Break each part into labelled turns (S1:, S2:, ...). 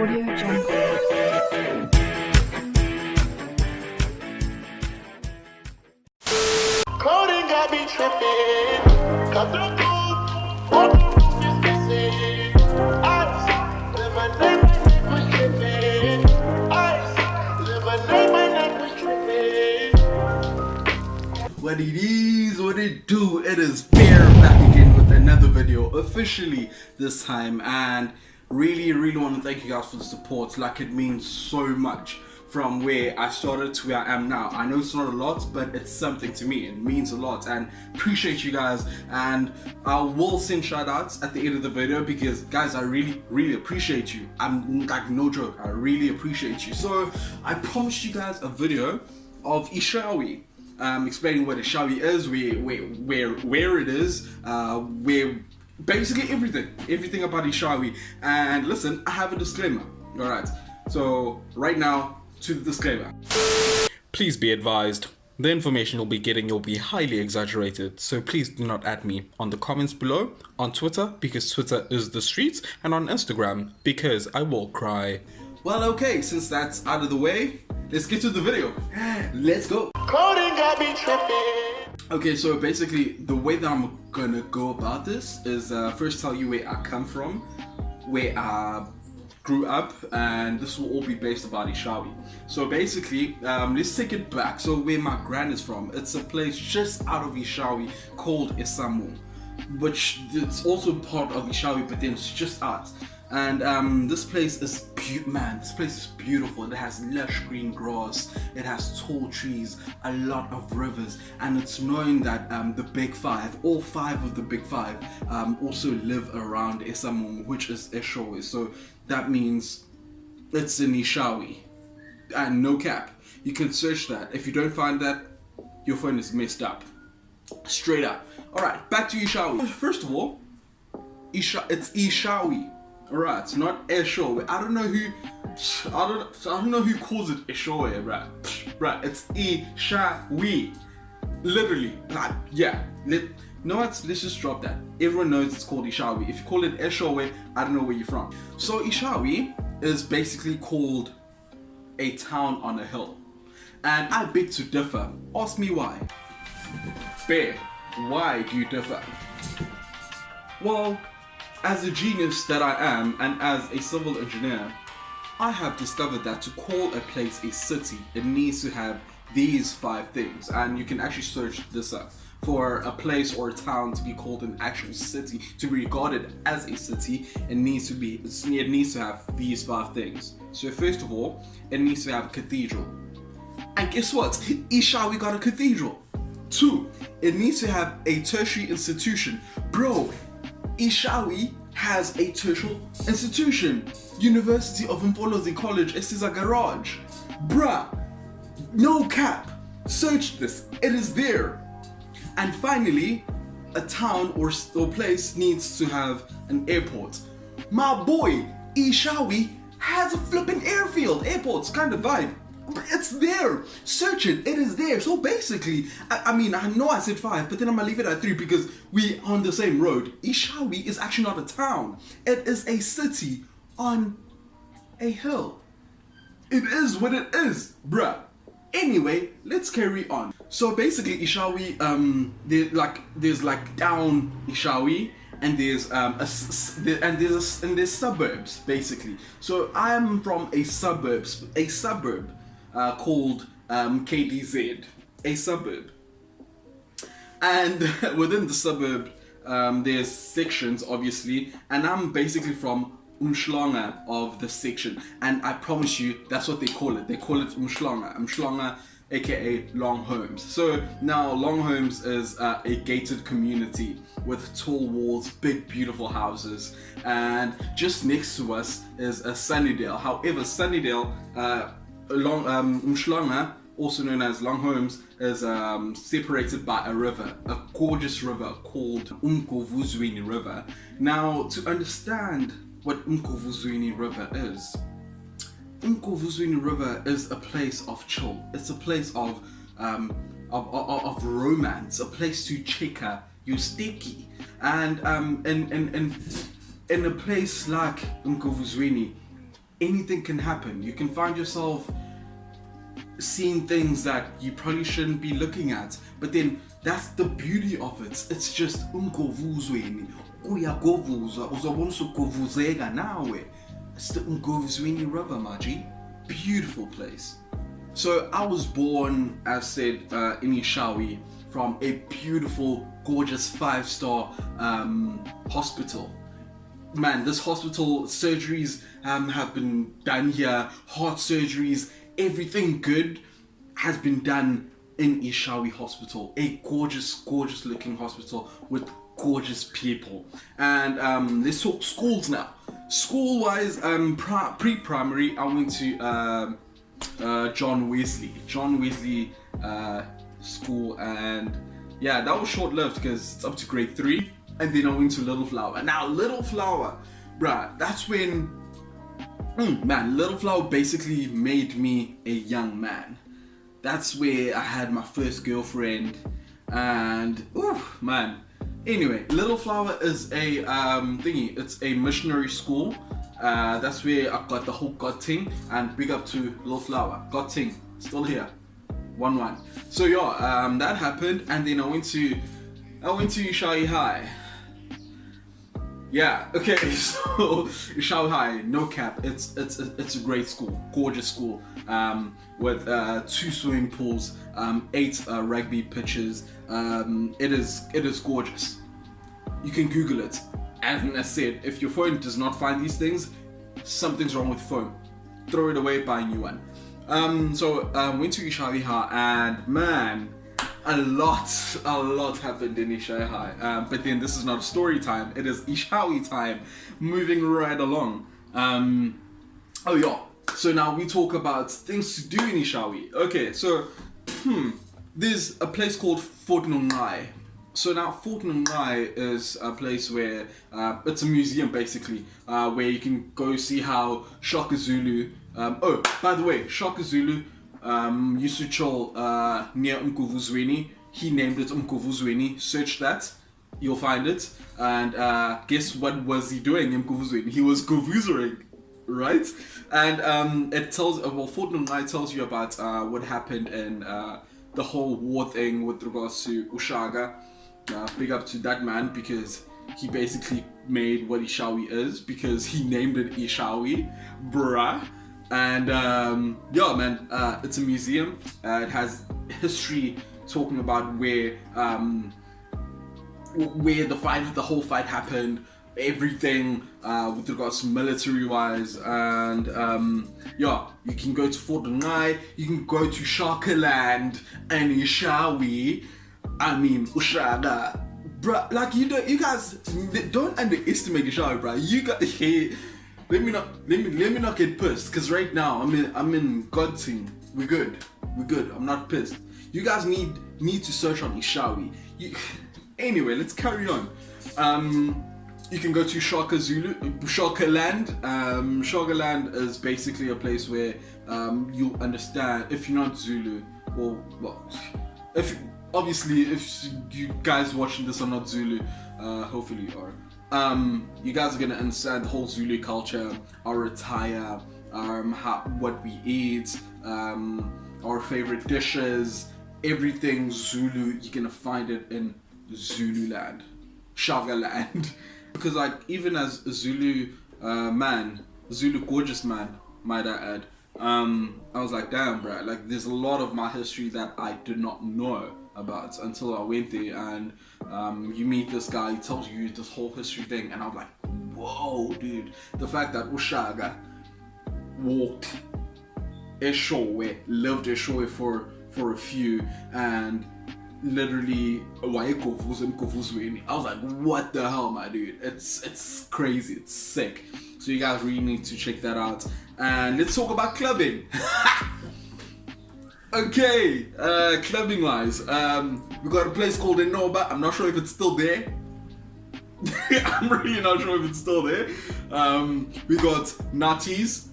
S1: Audio Jungle.
S2: Coding got me tripping. Got the boom. All the roof is missing. I live a night my neck was tripping. I live a night my neck was tripping.
S3: What it is, what it do, it is Bear back again with another video, officially this time, and really want to thank you guys for the support. Like, it means so much from where I started to where I am now. I know it's not a lot, but it's something to me. It means a lot, and appreciate you guys. And I will send shout outs at the end of the video because guys, I really appreciate you. I'm like, no joke, I really appreciate you. So I promised you guys a video of Ishawi, explaining what Ishawi is, where it is, where basically everything about Ishawi. And listen, I have a disclaimer. All right, so right now to the disclaimer. Please be advised, the information you'll be getting will be highly exaggerated, so please do not add me on the comments below, on Twitter because Twitter is the streets, and on Instagram because I will cry. Well, okay, since that's out of the way, let's get to the video. Let's go.
S2: Coding got me tripping.
S3: Okay, so basically the way that I'm gonna go about this is first tell you where I come from, where I grew up, and this will all be based about Ishawi. So basically, let's take it back. So where my gran is from, it's a place just out of Ishawi called Eshowe, which it's also part of Ishawi, but then it's just out. And this place is this place is beautiful. It has lush green grass, it has tall trees, a lot of rivers, and it's known that the big five, all five of the big five, also live around Eshowe, which is Eshowe. So that means it's in Ishawi, and no cap, you can search that. If you don't find that, your phone is messed up, straight up. All right, back to Ishawi. First of all, it's Ishawi. Alright, it's not Eshowe. I don't know who calls it Eshowe, right? Right, it's Ishawi. Literally, like, yeah. No, let's just drop that. Everyone knows it's called Ishawi. If you call it Eshowe, I don't know where you're from. So Ishawi is basically called a town on a hill. And I beg to differ. Ask me why. Bear, why do you differ? Well, as a genius that I am, and as a civil engineer, I have discovered that to call a place a city, it needs to have these 5 things. And you can actually search this up. For a place or a town to be called an actual city, to be regarded as a city, it needs to have these 5 things. So first of all, it needs to have a cathedral. And guess what? Ishawi got a cathedral. 2, it needs to have a tertiary institution. Bro, Ishawi has a tertiary institution. University of Mfolozi College, it is a garage. Bruh, no cap. Search this, it is there. And finally, a town or place needs to have an airport. My boy, Ishawi has a flipping airport's kind of vibe. It's there. Search it. It is there. So basically, I mean, I know I said 5, but then I'm gonna leave it at 3 because we on the same road. Ishawi is actually not a town. It is a city on a hill. It is what it is, bruh. Anyway, let's carry on. So basically, Ishawi, there's like down Ishawi, and there's suburbs basically. So I'm from a suburb called KDZ, a suburb, and within the suburb there's sections obviously, and I'm basically from Umhlanga of the section, and I promise you that's what they call it. They call it Umhlanga, aka Long Homes. So now Long Homes is a gated community with tall walls, big beautiful houses, and just next to us is a Sunnydale. However, Sunnydale, Umhlanga, also known as Long Homes, is separated by a river, a gorgeous river called Umgovuzweni River. Now, to understand what Umgovuzweni River is, Umgovuzweni River is a place of chill. It's a place of romance, a place to cheka your sticky, and in a place like Umgovuzweni, anything can happen. You can find yourself seeing things that you probably shouldn't be looking at, but then that's the beauty of it. It's just umgovuzweni uyagovuzwa uzobona usugovuzeka nawe. It's the Umgovuzweni River, Maji. Beautiful place. So I was born, as said, in Ishawi, from a beautiful, gorgeous 5-star hospital. Man, this hospital, surgeries have been done here, heart surgeries, everything good has been done in Ishawi Hospital. A gorgeous, gorgeous looking hospital with gorgeous people. And let's talk schools now. School wise, pre-primary, I went to John Wesley school, and yeah, that was short-lived because it's up to grade 3. And then I went to Little Flower. Now Little Flower, bruh, that's when man, Little Flower basically made me a young man. That's where I had my first girlfriend, and oof, man. Anyway, Little Flower is a thingy. It's a missionary school. That's where I got the whole God thing. And big up to Little Flower. God thing, still here. 1-1. So yeah, that happened, and then I went to Ishawi High. Yeah, okay, so Ishawi High, no cap, it's a great school, gorgeous school, with 2 swimming pools, 8 rugby pitches. It is gorgeous. You can Google it. And as I said, if your phone does not find these things, something's wrong with your phone. Throw it away, buy a new one. So went to Ishawi High, and man, a lot happened in Ishawi High. But then this is not story time, it is Ishawi time. Moving right along. Oh yeah, so now we talk about things to do in Ishawi. Okay, so there's a place called Fort Nongai. So now Fort Nongai is a place where it's a museum basically, where you can go see how Shaka Zulu. Oh, by the way, Shaka Zulu used to chill near Umgovuzweni. He named it Umgovuzweni. Search that, you'll find it. And guess what was he doing in Umgovuzweni? He was govuzering, right? And it tells, well, Fort Nongai tells you about what happened in the whole war thing with regards to Ushaga. Big up to that man, because he basically made what Ishawi is, because he named it Ishawi, bruh. And yeah, man, it's a museum. It has history talking about where the whole fight happened, everything with regards to military wise. And yeah, you can go to Fort Nongai, you can go to Shakaland and Ishawi. I mean, Ushaga, bruh. Like you guys don't underestimate Ishawi, bruh. You got let me not get pissed, because right now I'm in God thing. We're good. I'm not pissed. You guys need to search on Ishawi. Anyway, let's carry on. You can go to Shakaland. Shakaland is basically a place where you'll understand, if you're not Zulu, well, if you guys watching this are not Zulu, hopefully you are. You guys are gonna understand the whole Zulu culture, our attire, what we eat, our favorite dishes, everything Zulu. You're gonna find it in Zululand, Shagaland. Because like, even as a Zulu Zulu gorgeous man, might I add, I was like, damn, bro, like there's a lot of my history that I did not know about until I went there. And you meet this guy, he tells you this whole history thing, and I'm like, whoa, dude. The fact that Ushaga walked Eshowe, lived Eshowe for a few, and literally I was like, what the hell, my dude? It's crazy, it's sick. So you guys really need to check that out. And let's talk about clubbing. Okay, clubbing wise, we got a place called Enoba. I'm not sure if it's still there. I'm really not sure if it's still there. We got Nati's.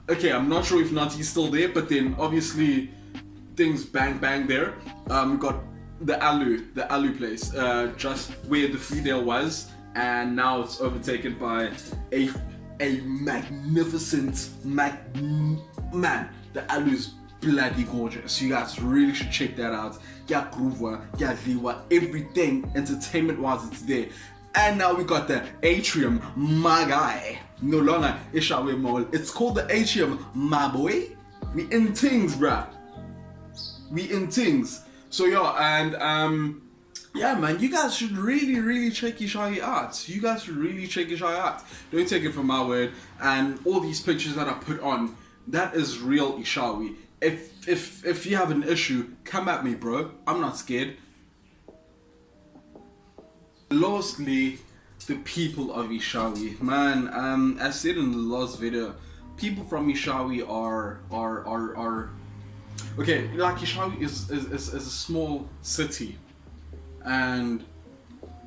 S3: Okay, I'm not sure if Nati's still there, but then obviously things bang there. We got the Alu place, just where the Freedale was, and now it's overtaken by a magnificent man. The alu is bloody gorgeous. You guys really should check that out. Yeah, groover, yeah, liwa, everything entertainment wise, it's there. And now we got the atrium, my guy. No longer Ishawi Mall. It's called the atrium, my boy. We in things, bruh. We in things. So yeah, and yeah, man, you guys should really check Ishawi out. You guys should really check Ishawi out. Don't take it from my word. And all these pictures that I put on, that is real Ishawi. If you have an issue, come at me, bro. I'm not scared. Lastly, the people of Ishawi, man. As said in the last video, people from Ishawi are okay. Like Ishawi is a small city, and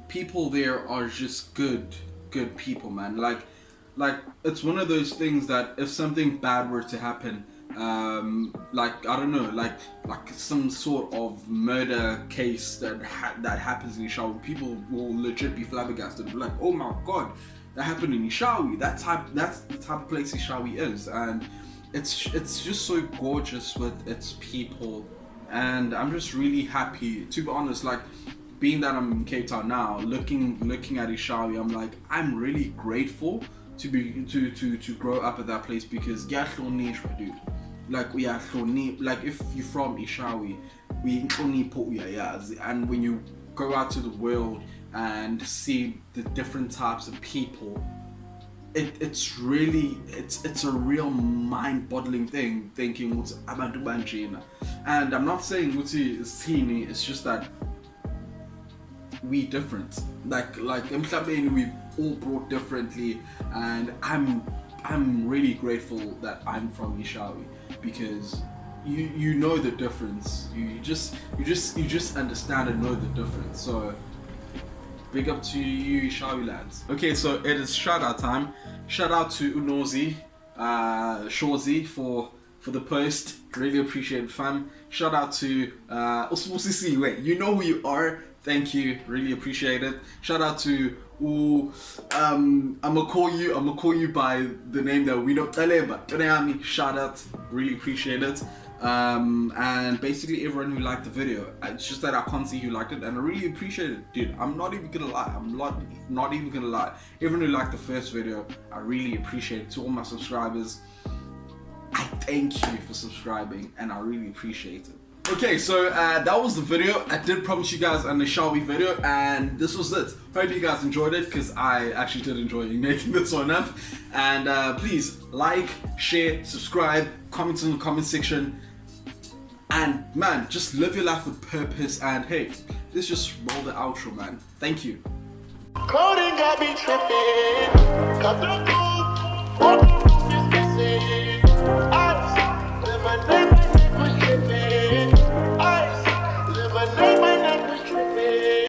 S3: people there are just good people, man. Like it's one of those things that if something bad were to happen, like I don't know, like some sort of murder case that happens in Ishawi, people will legit be flabbergasted, be like, oh my god, that happened in Ishawi. That's the type of place Ishawi is, and it's just so gorgeous with its people, and I'm just really happy, to be honest. Like, being that I'm in Cape Town now, looking at Ishawi, I'm like, I'm really grateful to grow up at that place, because dude, like we are like if you're from Ishawi, we only put and when you go out to the world and see the different types of people, it's really it's a real mind-boggling thing, thinking what's abantu banjena. And I'm not saying it's just that we different, like emhlabeni we all brought differently, and I'm really grateful that I'm from Ishawi, because you know the difference. You just understand and know the difference. So big up to you Ishawi lads. Okay, so it is shout out time. Shout out to Unozi, Shorzy for the post. Really appreciate it, fam. Shout out to Osmosisi. Wait, you know who you are. Thank you, really appreciate it. Shout out to I'ma call you by the name that we know, Taleba. Shout out, really appreciate it. And basically everyone who liked the video. It's just that I can't see who liked it, and I really appreciate it, dude. I'm not even gonna lie. Not even gonna lie. Everyone who liked the first video, I really appreciate it. To all my subscribers, I thank you for subscribing, and I really appreciate it. Okay, so that was the video. I did promise you guys an Ishawi video, and this was it. Hope you guys enjoyed it, because I actually did enjoy making this one up. And please like, share, subscribe, comment in the comment section, and man, just live your life with purpose. And hey, let's just roll the outro, man. Thank you.
S2: Coding got me tripping.